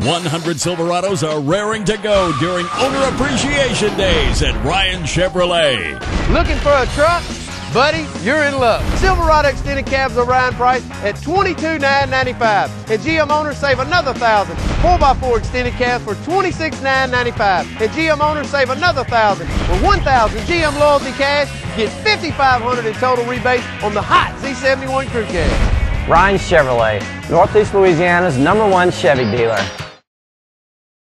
100 Silverados are raring to go during Owner Appreciation Days at Ryan Chevrolet. Looking for a truck? Buddy, you're in luck. Silverado extended cabs are Ryan price at $22,995. And GM owners save another $1,000. 4x4 extended cabs for $26,995. And GM owners save another $1,000. For $1,000 GM loyalty cash, get $5,500 in total rebates on the hot Z71 Crew Cab. Ryan Chevrolet, Northeast Louisiana's #1 Chevy dealer.